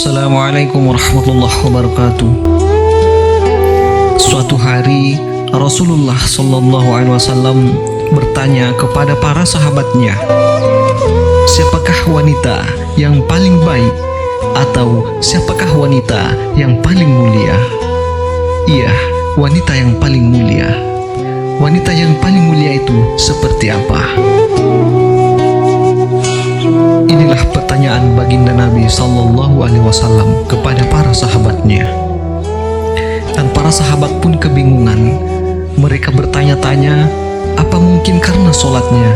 Assalamualaikum warahmatullahi wabarakatuh. Suatu hari Rasulullah Shallallahu Alaihi Wasallam bertanya kepada para sahabatnya, siapakah wanita yang paling baik atau siapakah wanita yang paling mulia? Iya, wanita yang paling mulia. Wanita yang paling mulia itu seperti apa? Inilah pertanyaan baginda Nabi Sallallahu Alaihi Wasallam kepada para sahabatnya. Dan para sahabat pun kebingungan. Mereka bertanya-tanya, apa mungkin karena sholatnya?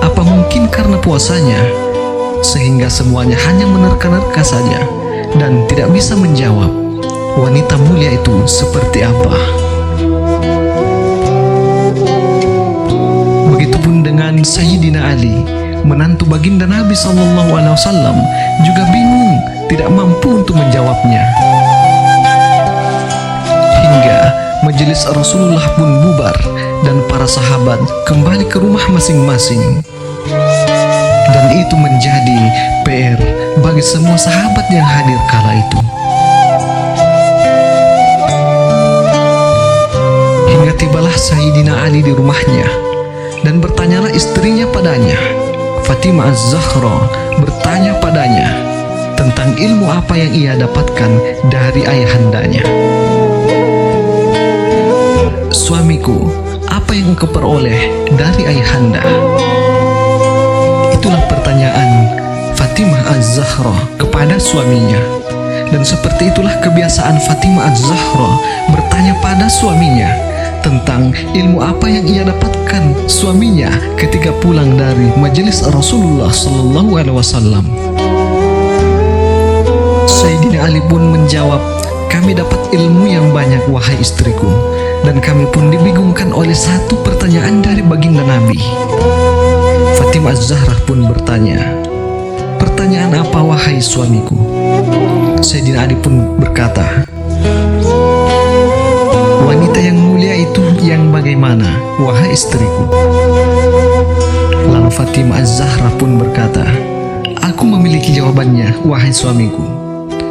Apa mungkin karena puasanya? Sehingga semuanya hanya menerka-nerka saja dan tidak bisa menjawab wanita mulia itu seperti apa. Begitupun dengan Sayyidina Ali, menantu baginda Nabi Sallallahu Alaihi Wasallam, juga bingung, tidak mampu untuk menjawabnya. Hingga majelis Rasulullah pun bubar dan para sahabat kembali ke rumah masing-masing. Dan itu menjadi PR bagi semua sahabat yang hadir kala itu. Hingga tibalah Sayyidina Ali di rumahnya, dan bertanyalah istrinya padanya, Fatimah Az-Zahra, bertanya padanya tentang ilmu apa yang ia dapatkan dari ayahandanya. Suamiku, apa yang engkau peroleh dari ayahanda? Itulah pertanyaan Fatimah Az-Zahra kepada suaminya. Dan seperti itulah kebiasaan Fatimah Az-Zahra bertanya pada suaminya tentang ilmu apa yang ia dapatkan suaminya ketika pulang dari majelis Rasulullah Sallallahu Alaihi Wasallam. Sayyidina Ali pun menjawab, kami dapat ilmu yang banyak wahai istriku. Dan kami pun dibingungkan oleh satu pertanyaan dari baginda Nabi. Fatimah Az-Zahra pun bertanya, pertanyaan apa wahai suamiku? Sayyidina Ali pun berkata, wanita yang mulia itu yang bagaimana, wahai istriku? Lalu Fatimah Az-Zahra pun berkata, aku memiliki jawabannya, wahai suamiku.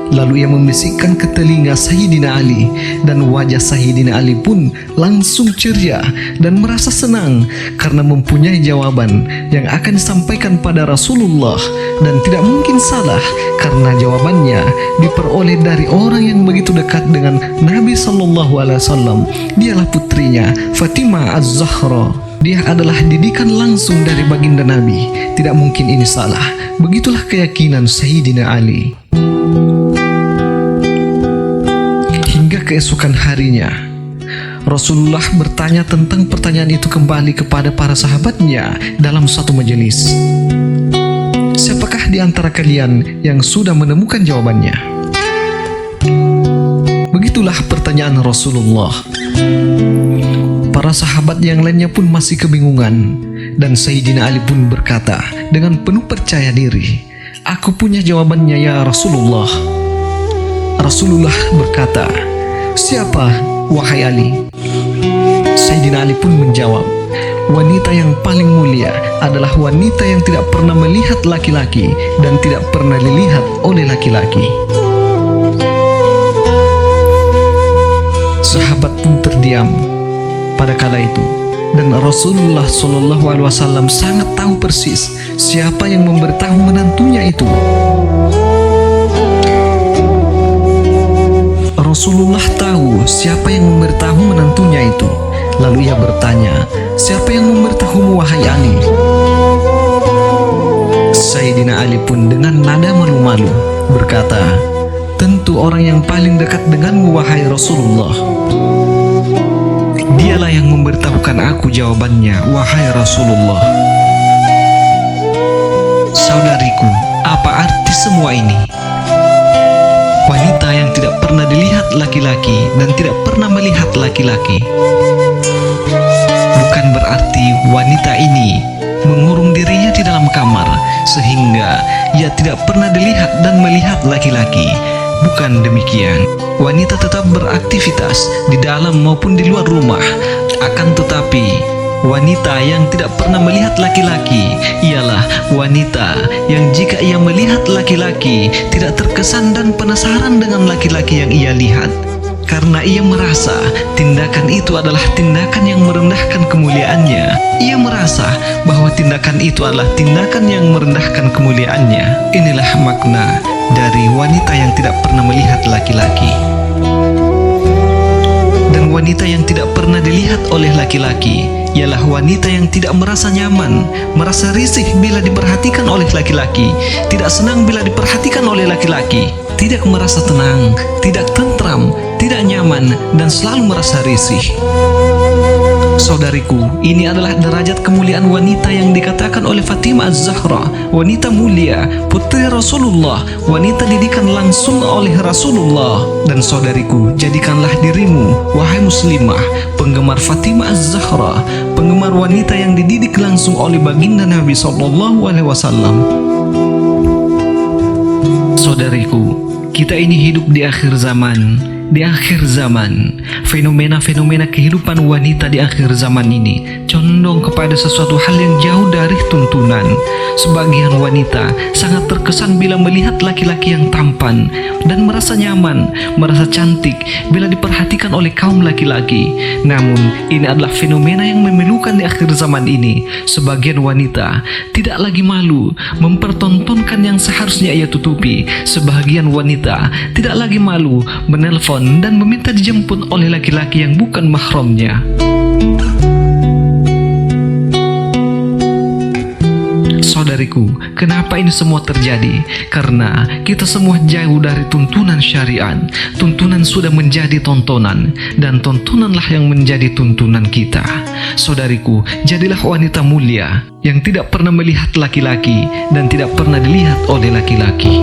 Lalu ia membisikkan ke telinga Sayyidina Ali, dan wajah Sayyidina Ali pun langsung ceria dan merasa senang karena mempunyai jawaban yang akan disampaikan pada Rasulullah, dan tidak mungkin salah karena jawabannya diperoleh dari orang yang begitu dekat dengan Nabi Sallallahu Alaihi Wasallam. Dialah putrinya Fatimah Az-Zahra. Dia adalah didikan langsung dari baginda Nabi. Tidak mungkin ini salah. Begitulah keyakinan Sayyidina Ali. Hingga keesokan harinya, Rasulullah bertanya tentang pertanyaan itu kembali kepada para sahabatnya dalam suatu majelis. Siapakah di antara kalian yang sudah menemukan jawabannya? Begitulah pertanyaan Rasulullah. Para sahabat yang lainnya pun masih kebingungan, dan Sayyidina Ali pun berkata dengan penuh percaya diri, aku punya jawabannya ya Rasulullah. Rasulullah berkata, siapa wahai Ali? Sayyidina Ali pun menjawab, wanita yang paling mulia adalah wanita yang tidak pernah melihat laki-laki dan tidak pernah dilihat oleh laki-laki. Sahabat pun terdiam pada kala itu, dan Rasulullah Shallallahu Alaihi Wasallam sangat tahu persis siapa yang memberitahu menantunya itu. Rasulullah tahu siapa yang memberitahu menantunya itu. Lalu ia bertanya, siapa yang memberitahumu wahai Ali? Sayyidina Ali pun dengan nada malu-malu berkata, tentu orang yang paling dekat denganmu wahai Rasulullah. Dialah yang memberitahukan aku jawabannya wahai Rasulullah. Saudariku, apa arti semua ini? Wanita yang tidak pernah dilihat laki-laki dan tidak pernah melihat laki-laki. Bukan berarti wanita ini mengurung dirinya di dalam kamar sehingga ia tidak pernah dilihat dan melihat laki-laki. Bukan demikian. Wanita tetap beraktivitas di dalam maupun di luar rumah. Akan tetapi Wanita yang tidak pernah melihat laki-laki ialah wanita yang jika ia melihat laki-laki tidak terkesan dan penasaran dengan laki-laki yang ia lihat, karena ia merasa tindakan itu adalah tindakan yang merendahkan kemuliaannya. Ia merasa bahwa tindakan itu adalah tindakan yang merendahkan kemuliaannya. Inilah makna dari wanita yang tidak pernah melihat laki-laki. Dan wanita yang tidak pernah dilihat oleh laki-laki ialah wanita yang tidak merasa nyaman, merasa risih bila diperhatikan oleh laki-laki, tidak senang bila diperhatikan oleh laki-laki, tidak merasa tenang, tidak tentram, tidak nyaman, dan selalu merasa risih. Saudariku, ini adalah derajat kemuliaan wanita yang dikatakan oleh Fatimah Az-Zahra, wanita mulia, putri Rasulullah, wanita didikan langsung oleh Rasulullah. Dan saudariku, jadikanlah dirimu, wahai muslimah, penggemar Fatimah Az-Zahra, penggemar wanita yang dididik langsung oleh baginda Nabi SAW. Saudariku, kita ini hidup di akhir zaman. Di akhir zaman, fenomena-fenomena kehidupan wanita di akhir zaman ini condong kepada sesuatu hal yang jauh dari tuntunan. Sebagian wanita sangat terkesan bila melihat laki-laki yang tampan dan merasa nyaman, merasa cantik bila diperhatikan oleh kaum laki-laki. Namun, ini adalah fenomena yang memilukan di akhir zaman ini. Sebagian wanita tidak lagi malu mempertontonkan yang seharusnya ia tutupi. Sebagian wanita tidak lagi malu menelpon dan meminta dijemput oleh laki-laki yang bukan mahramnya. Saudariku, kenapa ini semua terjadi? Karena kita semua jauh dari tuntunan syariat. Tuntunan sudah menjadi tontonan, dan tontonanlah yang menjadi tuntunan kita. Saudariku, jadilah wanita mulia yang tidak pernah melihat laki-laki dan tidak pernah dilihat oleh laki-laki.